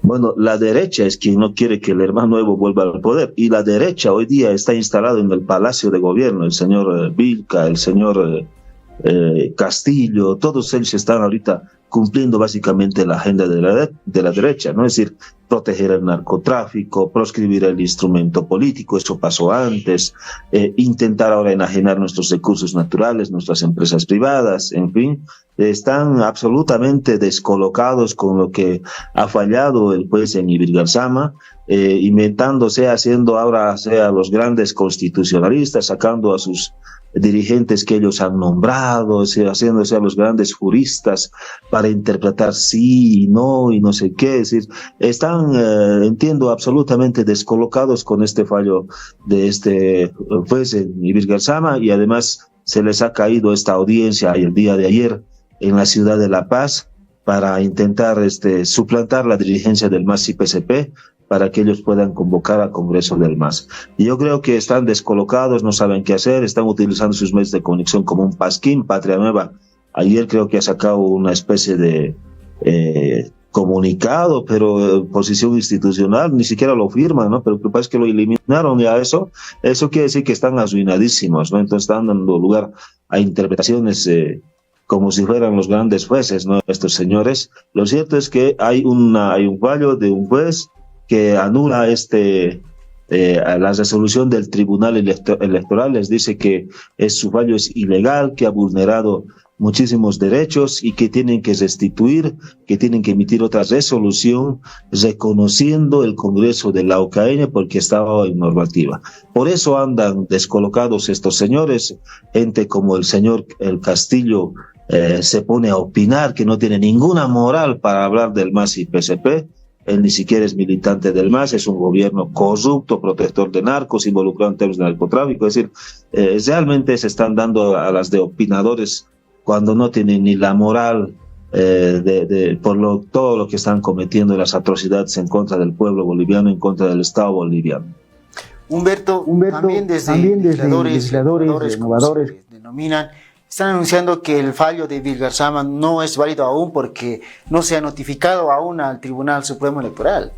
Bueno, la derecha es quien no quiere que el hermano Evo vuelva al poder, y la derecha hoy día está instalada en el Palacio de Gobierno, el señor Vilca, el señor Castillo, todos ellos están ahorita cumpliendo básicamente la agenda de la derecha, ¿no? Es decir, proteger el narcotráfico, proscribir el instrumento político, eso pasó antes, intentar ahora enajenar nuestros recursos naturales, nuestras empresas privadas, en fin, están absolutamente descolocados con lo que ha fallado el juez en Ibirgarzama, inventándose, haciendo ahora a los grandes constitucionalistas, sacando a sus dirigentes que ellos han nombrado, haciéndose a los grandes juristas para interpretar sí y no sé qué. Es decir, están, entiendo, absolutamente descolocados con este fallo de este juez en Ibirgarzama, y además se les ha caído esta audiencia el día de ayer en la ciudad de La Paz para intentar suplantar la dirigencia del MAS y PSP, para que ellos puedan convocar al Congreso del MAS. Y yo creo que están descolocados, no saben qué hacer, están utilizando sus medios de conexión como un pasquín. Patria Nueva ayer creo que ha sacado una especie de comunicado, pero posición institucional, ni siquiera lo firman, ¿no? Pero lo que pasa es que lo eliminaron ya eso quiere decir que están arruinadísimos, ¿no? Entonces están dando lugar a interpretaciones como si fueran los grandes jueces, ¿no? Estos señores. Lo cierto es que hay un fallo de un juez que anula la resolución del Tribunal Electoral, les dice que su fallo es ilegal, que ha vulnerado muchísimos derechos y que tienen que restituir, que tienen que emitir otra resolución reconociendo el Congreso de la OCAN porque estaba en normativa. Por eso andan descolocados estos señores, gente como el señor El Castillo se pone a opinar que no tiene ninguna moral para hablar del MAS y PSP. Él ni siquiera es militante del MAS, es un gobierno corrupto, protector de narcos, involucrado en temas de narcotráfico. Es decir, realmente se están dando a las de opinadores cuando no tienen ni la moral por todo lo que están cometiendo, las atrocidades en contra del pueblo boliviano, en contra del Estado boliviano. Humberto, también desde legisladores innovadores se denominan, están anunciando que el fallo de Ibirgarzama no es válido aún porque no se ha notificado aún al Tribunal Supremo Electoral.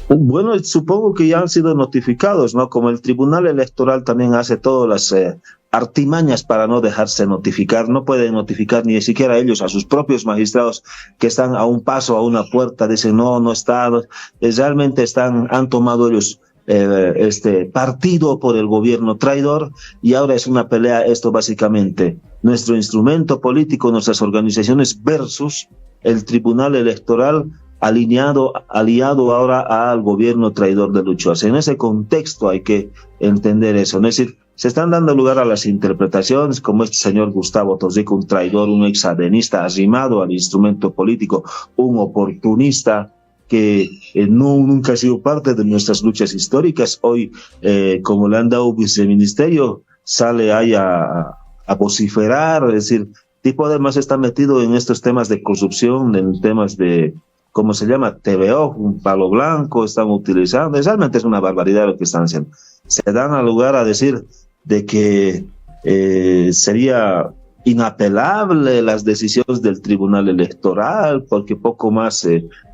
Bueno, supongo que ya han sido notificados, ¿no? Como el Tribunal Electoral también hace todas las artimañas para no dejarse notificar, no pueden notificar ni siquiera ellos a sus propios magistrados que están a un paso, a una puerta, dicen no está, realmente han tomado ellos partido por el gobierno traidor, y ahora es una pelea esto básicamente, nuestro instrumento político, nuestras organizaciones versus el Tribunal Electoral aliado ahora al gobierno traidor de Lucho Arce. En ese contexto hay que entender eso, ¿no? Es decir, se están dando lugar a las interpretaciones como este señor Gustavo Torrico, un traidor, un exadenista arrimado al instrumento político, un oportunista que nunca ha sido parte de nuestras luchas históricas. Hoy, como le han dado viceministerio, sale ahí a vociferar, es decir, tipo además está metido en estos temas de corrupción, en temas de, ¿cómo se llama? TVO, un palo blanco, están utilizando, realmente es una barbaridad lo que están haciendo. Se dan a lugar a decir de que sería inapelable las decisiones del Tribunal Electoral, porque poco más,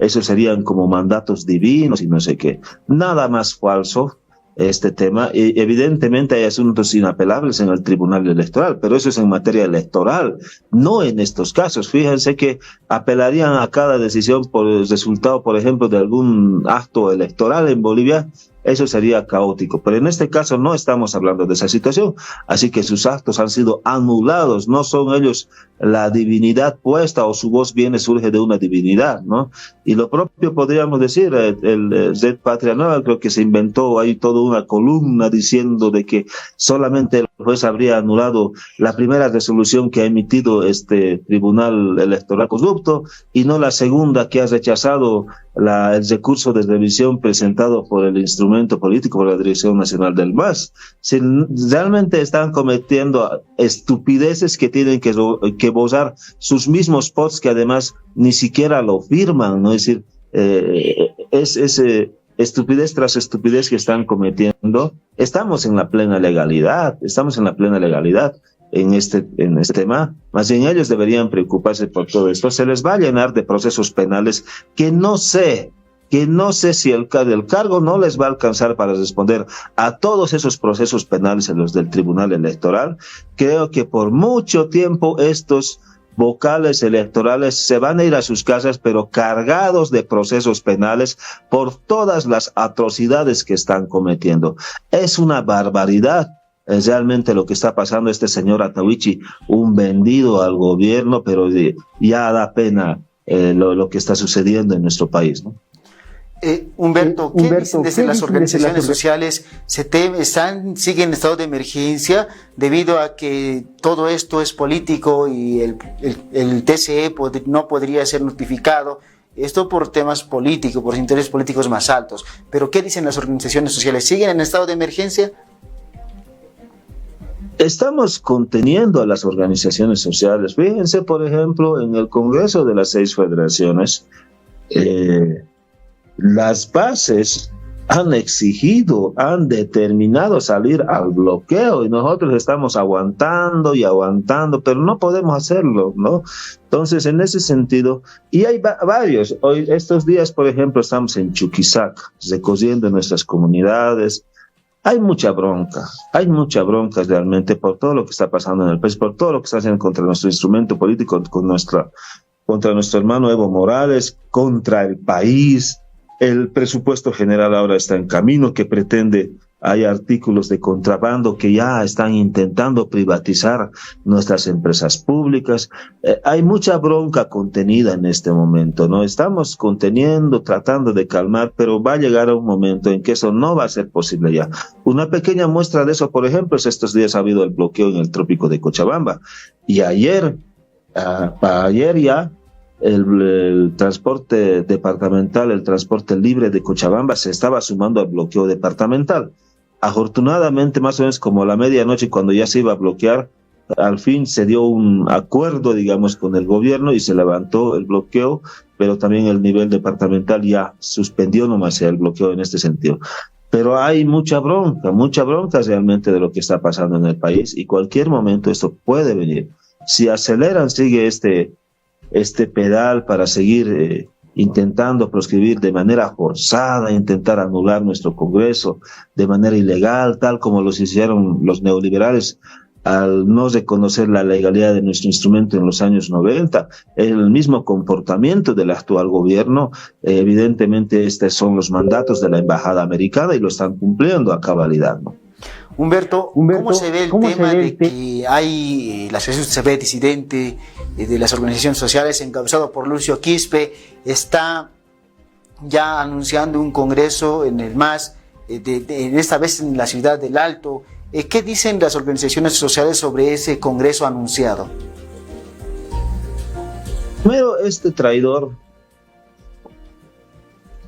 eso serían como mandatos divinos y no sé qué. Nada más falso este tema. Evidentemente hay asuntos inapelables en el Tribunal Electoral, pero eso es en materia electoral, no en estos casos. Fíjense que apelarían a cada decisión por el resultado, por ejemplo, de algún acto electoral en Bolivia. Eso sería caótico, pero en este caso no estamos hablando de esa situación, así que sus actos han sido anulados, no son ellos la divinidad puesta o su voz surge de una divinidad, ¿no? Y lo propio podríamos decir, el Red Patria Nueva creo que se inventó ahí toda una columna diciendo de que solamente el juez habría anulado la primera resolución que ha emitido este Tribunal Electoral corrupto y no la segunda que ha rechazado el recurso de revisión presentado por el instrumento político, por la Dirección Nacional del MAS. Si realmente están cometiendo estupideces que tienen que borrar sus mismos posts, que además ni siquiera lo firman, ¿no? Es decir, es estupidez tras estupidez que están cometiendo. Estamos en la plena legalidad, en este tema. Más bien ellos deberían preocuparse por todo esto. Se les va a llenar de procesos penales que no sé si el cargo no les va a alcanzar para responder a todos esos procesos penales en los del Tribunal Electoral. Creo que por mucho tiempo estos vocales electorales se van a ir a sus casas, pero cargados de procesos penales por todas las atrocidades que están cometiendo. Es una barbaridad. Es realmente lo que está pasando este señor Atahuichi, un vendido al gobierno, pero ya da pena lo que está sucediendo en nuestro país, ¿no? Humberto, ¿qué dicen desde las organizaciones sociales? Siguen en estado de emergencia debido a que todo esto es político y el TCE no podría ser notificado. Esto por temas políticos, por intereses políticos más altos. Pero ¿qué dicen las organizaciones sociales? ¿Siguen en estado de emergencia? Estamos conteniendo a las organizaciones sociales. Fíjense, por ejemplo, en el Congreso de las 6 federaciones, las bases han exigido, han determinado salir al bloqueo y nosotros estamos aguantando y aguantando, pero no podemos hacerlo, ¿no? Entonces, en ese sentido, y hay varios, hoy, estos días, por ejemplo, estamos en Chuquisaca, recogiendo nuestras comunidades. Hay mucha bronca realmente por todo lo que está pasando en el país, por todo lo que está haciendo contra nuestro instrumento político, contra nuestro hermano Evo Morales, contra el país. El presupuesto general ahora está en camino, que pretende, hay artículos de contrabando que ya están intentando privatizar nuestras empresas públicas. Hay mucha bronca contenida en este momento, ¿no? Estamos conteniendo, tratando de calmar, pero va a llegar un momento en que eso no va a ser posible ya. Una pequeña muestra de eso, por ejemplo, es estos días ha habido el bloqueo en el trópico de Cochabamba. Y ayer ya, el transporte departamental, el transporte libre de Cochabamba se estaba sumando al bloqueo departamental. Afortunadamente, más o menos como a la medianoche, cuando ya se iba a bloquear, al fin se dio un acuerdo, digamos, con el gobierno y se levantó el bloqueo, pero también el nivel departamental ya suspendió nomás el bloqueo en este sentido. Pero hay mucha bronca realmente de lo que está pasando en el país y cualquier momento esto puede venir. Si aceleran, sigue este pedal para seguir intentando proscribir de manera forzada, intentar anular nuestro Congreso de manera ilegal, tal como los hicieron los neoliberales al no reconocer la legalidad de nuestro instrumento en los años 90. El mismo comportamiento del actual gobierno, evidentemente estos son los mandatos de la Embajada Americana y lo están cumpliendo a cabalidad, ¿no? Humberto, ¿cómo se ve el tema de que hay la asociación CB disidente de las organizaciones sociales encabezado por Lucio Quispe está ya anunciando un congreso en el MAS, esta vez en la ciudad del Alto? ¿Qué dicen las organizaciones sociales sobre ese congreso anunciado? Primero, este traidor,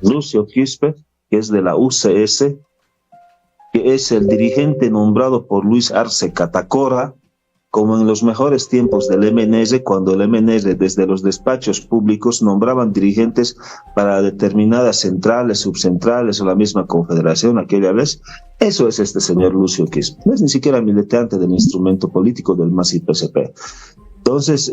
Lucio Quispe, que es de la UCS, que es el dirigente nombrado por Luis Arce Catacora, como en los mejores tiempos del MNR, cuando el MNR desde los despachos públicos nombraban dirigentes para determinadas centrales, subcentrales o la misma confederación aquella vez. Eso es este señor Lucio Quispe. No es ni siquiera militante del instrumento político del MAS y PSP. Entonces,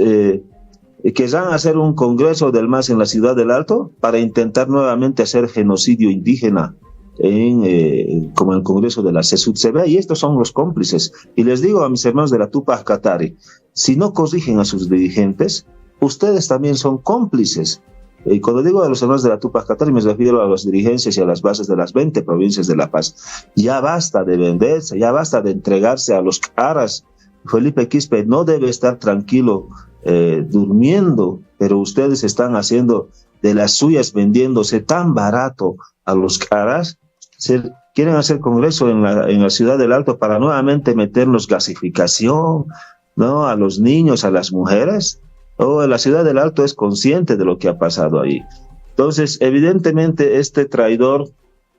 querrán hacer un congreso del MAS en la ciudad del Alto para intentar nuevamente hacer genocidio indígena como el Congreso de la CESUD-CB, y estos son los cómplices. Y les digo a mis hermanos de la Tupac Katari, si no corrigen a sus dirigentes, ustedes también son cómplices. Y cuando digo a los hermanos de la Tupac Katari, me refiero a las dirigencias y a las bases de las 20 provincias de La Paz. Ya basta de venderse, ya basta de entregarse a los caras. Felipe Quispe no debe estar tranquilo durmiendo, pero ustedes están haciendo de las suyas, vendiéndose tan barato a los caras. Quieren hacer congreso en la ciudad del Alto para nuevamente meternos gasificación, ¿no? A los niños, a las mujeres. La ciudad del Alto es consciente de lo que ha pasado ahí. Entonces, evidentemente, este traidor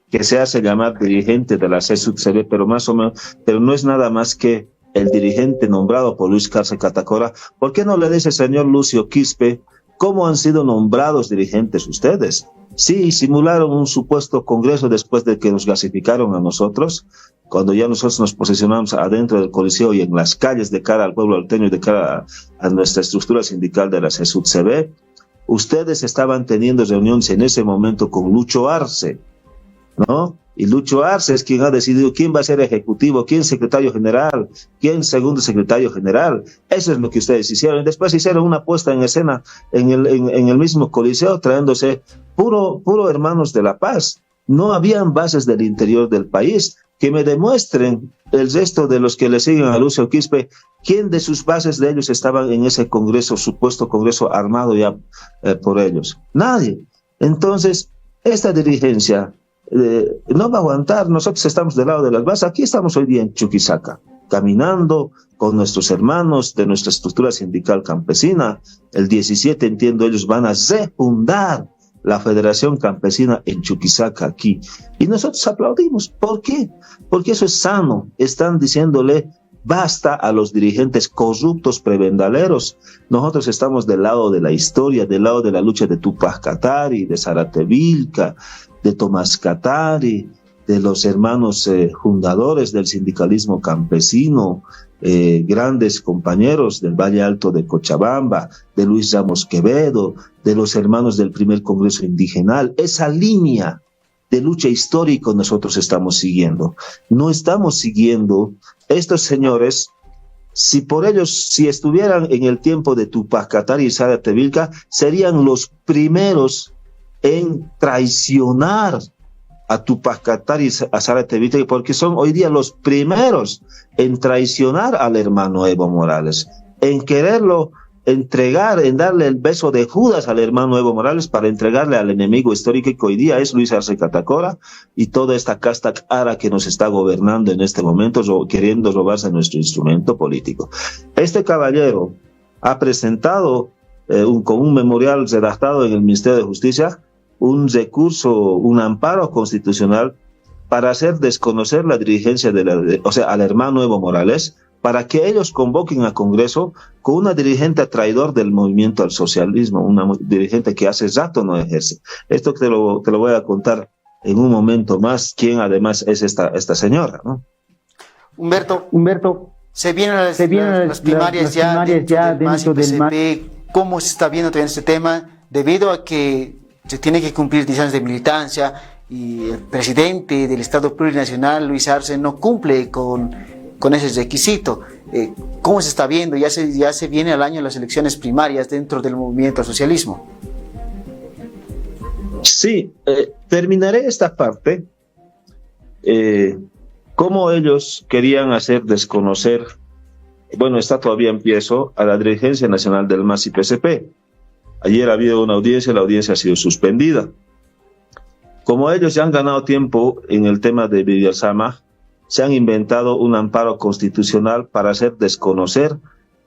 que se hace llamar dirigente de la CESUD-CB, pero no es nada más que el dirigente nombrado por Luis Arce Catacora. ¿Por qué no le dice, señor Lucio Quispe, cómo han sido nombrados dirigentes ustedes? Sí, simularon un supuesto congreso después de que nos gasificaron a nosotros, cuando ya nosotros nos posicionamos adentro del Coliseo y en las calles de cara al pueblo alteño y de cara a nuestra estructura sindical de la CSUTCB. Ustedes estaban teniendo reuniones en ese momento con Lucho Arce, ¿no? Y Lucho Arce es quien ha decidido quién va a ser ejecutivo, quién secretario general, quién segundo secretario general. Eso es lo que ustedes hicieron. Y después hicieron una puesta en escena en el mismo Coliseo, trayéndose puro hermanos de La Paz. No habían bases del interior del país. Que me demuestren el resto de los que le siguen a Lucio Quispe, quién de sus bases de ellos estaban en ese congreso, supuesto congreso armado ya por ellos. Nadie. Entonces, esta dirigencia no va a aguantar. Nosotros estamos del lado de las bases. Aquí estamos hoy día en Chuquisaca, caminando con nuestros hermanos de nuestra estructura sindical campesina. El 17, entiendo, ellos van a refundar la Federación Campesina en Chuquisaca aquí. Y nosotros aplaudimos. ¿Por qué? Porque eso es sano. Están diciéndole basta a los dirigentes corruptos prebendaleros. Nosotros estamos del lado de la historia, del lado de la lucha de Tupac Katari, de Zárate Vilca, de Tomás Katari, de los hermanos fundadores del sindicalismo campesino, grandes compañeros del Valle Alto de Cochabamba, de Luis Ramos Quevedo, de los hermanos del primer Congreso Indigenal. Esa línea de lucha histórica nosotros estamos siguiendo. No estamos siguiendo estos señores. Si por ellos, si estuvieran en el tiempo de Tupac Katari y Zárate Vilca, serían los primeros en traicionar a Tupac Katari y a Zárate Vilca, porque son hoy día los primeros en traicionar al hermano Evo Morales, en quererlo entregar, en darle el beso de Judas al hermano Evo Morales para entregarle al enemigo histórico que hoy día es Luis Arce Catacora y toda esta casta ara que nos está gobernando en este momento, queriendo robarse nuestro instrumento político. Este caballero ha presentado con un memorial redactado en el Ministerio de Justicia un recurso, un amparo constitucional para hacer desconocer la dirigencia al hermano Evo Morales, para que ellos convoquen a Congreso con una dirigente traidor del movimiento al socialismo, una dirigente que hace rato no ejerce. Esto te lo voy a contar en un momento más, quién además es esta señora, ¿no? Humberto, se vienen las primarias ya dentro del MASI-PSP. ¿Cómo se está viendo también este tema? Debido a que se tiene que cumplir 10 años de militancia y el presidente del Estado Plurinacional, Luis Arce, no cumple con ese requisito. ¿Cómo se está viendo? Ya se viene al año las elecciones primarias dentro del movimiento al socialismo. Sí, terminaré esta parte. Cómo ellos querían hacer desconocer, bueno, está todavía en pie eso, a la dirigencia nacional del MASI-PSP. Ayer ha habido una audiencia, la audiencia ha sido suspendida. Como ellos ya han ganado tiempo en el tema de Villasama, se han inventado un amparo constitucional para hacer desconocer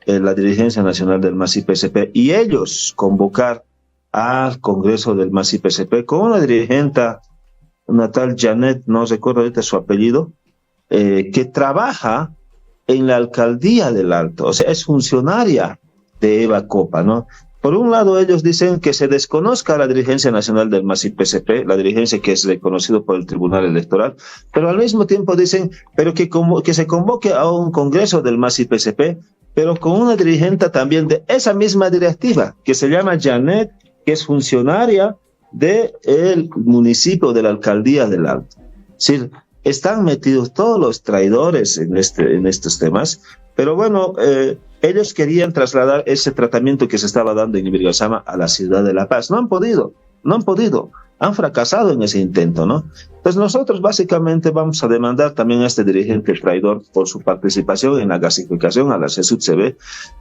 la dirigencia nacional del MASI-PSP y ellos convocar al Congreso del MASI-PSP con una dirigente, una tal Janet, no recuerdo ahorita su apellido, que trabaja en la alcaldía del Alto, o sea, es funcionaria de Eva Copa, ¿no? Por un lado, ellos dicen que se desconozca la dirigencia nacional del MASI-PSP, la dirigencia que es reconocido por el Tribunal Electoral, pero al mismo tiempo dicen pero que se convoque a un congreso del MASI-PSP, pero con una dirigente también de esa misma directiva, que se llama Janet, que es funcionaria del municipio, de la alcaldía del Alto. Es decir, están metidos todos los traidores en estos temas, pero bueno, ellos querían trasladar ese tratamiento que se estaba dando en Villasama a la ciudad de La Paz. No han podido, han fracasado en ese intento, ¿no? Entonces nosotros básicamente vamos a demandar también a este dirigente traidor por su participación en la gasificación a la CSUTCB.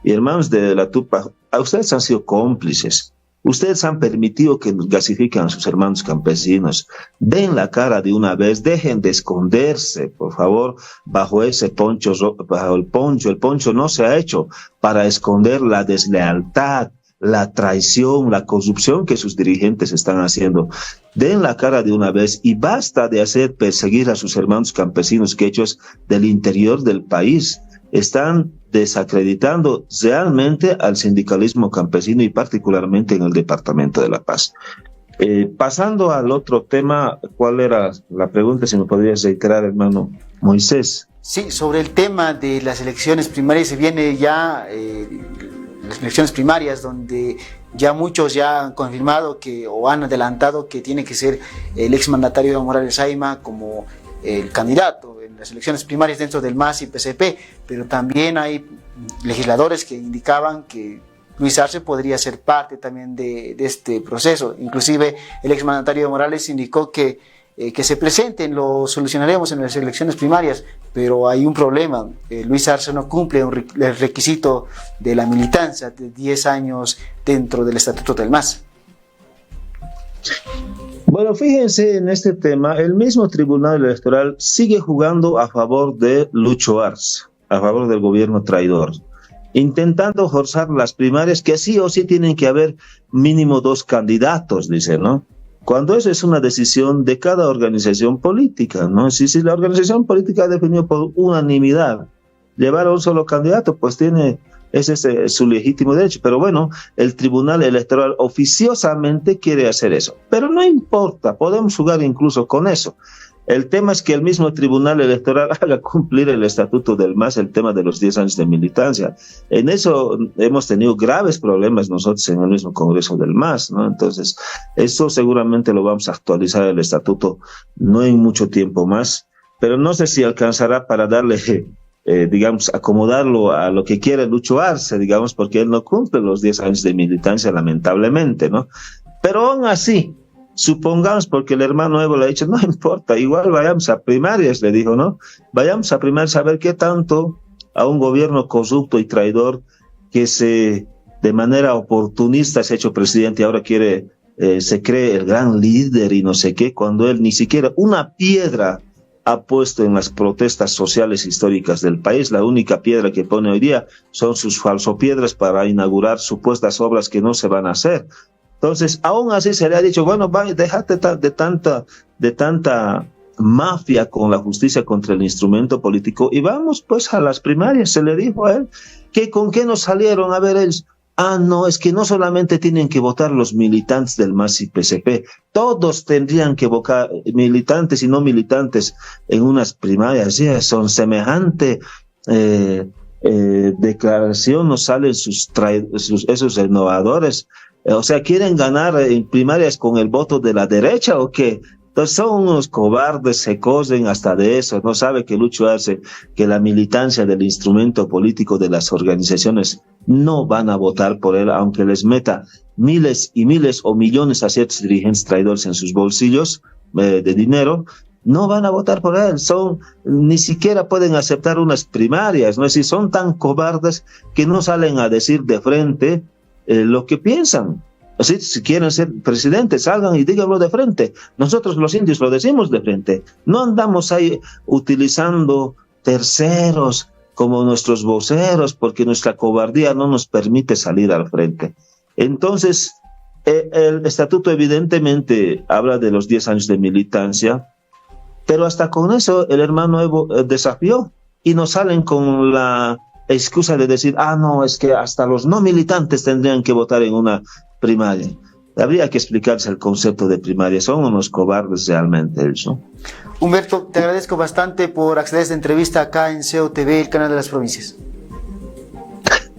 Y hermanos de la Tupac, a ustedes han sido cómplices. Ustedes han permitido que nos gasifiquen a sus hermanos campesinos. Den la cara de una vez, dejen de esconderse, por favor, bajo ese poncho, bajo el poncho. El poncho no se ha hecho para esconder la deslealtad, la traición, la corrupción que sus dirigentes están haciendo. Den la cara de una vez y basta de hacer perseguir a sus hermanos campesinos que ellos del interior del país están desacreditando realmente al sindicalismo campesino y particularmente en el departamento de La Paz. Pasando al otro tema, ¿cuál era la pregunta? Si me podrías reiterar, hermano Moisés. Sí, sobre el tema de las elecciones primarias, se viene ya las elecciones primarias, donde ya muchos ya han confirmado que, o han adelantado que tiene que ser el exmandatario Evo Morales Ayma como el candidato en las elecciones primarias dentro del MAS y PCP, pero también hay legisladores que indicaban que Luis Arce podría ser parte también de este proceso. Inclusive el exmandatario Evo Morales indicó que se presenten, lo solucionaremos en las elecciones primarias, pero hay un problema. Luis Arce no cumple el requisito de la militancia de 10 años dentro del estatuto del MAS. Bueno, fíjense en este tema, el mismo Tribunal Electoral sigue jugando a favor de Lucho Arce, a favor del gobierno traidor, intentando forzar las primarias, que sí o sí tienen que haber mínimo 2 candidatos, dice, ¿no? Cuando eso es una decisión de cada organización política, ¿no? Si la organización política ha definido por unanimidad llevar a un solo candidato, pues ese es su legítimo derecho. Pero bueno, el Tribunal Electoral oficiosamente quiere hacer eso. Pero no importa, podemos jugar incluso con eso. El tema es que el mismo Tribunal Electoral haga cumplir el estatuto del MAS, el tema de los 10 años de militancia. En eso hemos tenido graves problemas nosotros en el mismo Congreso del MAS, ¿no? Entonces, eso seguramente lo vamos a actualizar el estatuto no en mucho tiempo más, pero no sé si alcanzará para darle, digamos, acomodarlo a lo que quiere Lucho Arce, digamos, porque él no cumple los 10 años de militancia, lamentablemente, ¿no? Pero aún así, supongamos, porque el hermano Evo le ha dicho, no importa, igual vayamos a primarias, le dijo, ¿no? Vayamos a primarias a ver qué tanto a un gobierno corrupto y traidor que de manera oportunista se ha hecho presidente y ahora se cree el gran líder y no sé qué, cuando él ni siquiera una piedra ha puesto en las protestas sociales históricas del país. La única piedra que pone hoy día son sus falsopiedras para inaugurar supuestas obras que no se van a hacer. Entonces, aún así se le ha dicho, bueno, déjate de tanta mafia con la justicia contra el instrumento político y vamos pues a las primarias. Se le dijo a él que con qué nos salieron a ver ellos. No, es que no solamente tienen que votar los militantes del MAS y PCP, todos tendrían que votar, militantes y no militantes, en unas primarias. Ya son semejante declaración, nos salen esos innovadores. O sea, ¿quieren ganar en primarias con el voto de la derecha o qué? Entonces son unos cobardes, se cosen hasta de eso. No sabe que Lucho Arce, que la militancia del instrumento político de las organizaciones no van a votar por él, aunque les meta miles y miles o millones a ciertos dirigentes traidores en sus bolsillos de dinero, no van a votar por él. Ni siquiera pueden aceptar unas primarias, ¿no? Es decir, son tan cobardes que no salen a decir de frente lo que piensan. Así, si quieren ser presidentes, salgan y díganlo de frente. Nosotros los indios lo decimos de frente. No andamos ahí utilizando terceros como nuestros voceros porque nuestra cobardía no nos permite salir al frente. Entonces, el estatuto evidentemente habla de los 10 años de militancia, pero hasta con eso el hermano Evo desafió y nos salen con la excusa de decir, no, es que hasta los no militantes tendrían que votar en una primaria. Habría que explicarse el concepto de primaria. Son unos cobardes realmente ellos, ¿no? Humberto, te agradezco bastante por acceder a esta entrevista acá en COTV, el canal de las provincias.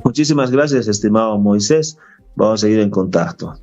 Muchísimas gracias, estimado Moisés. Vamos a seguir en contacto.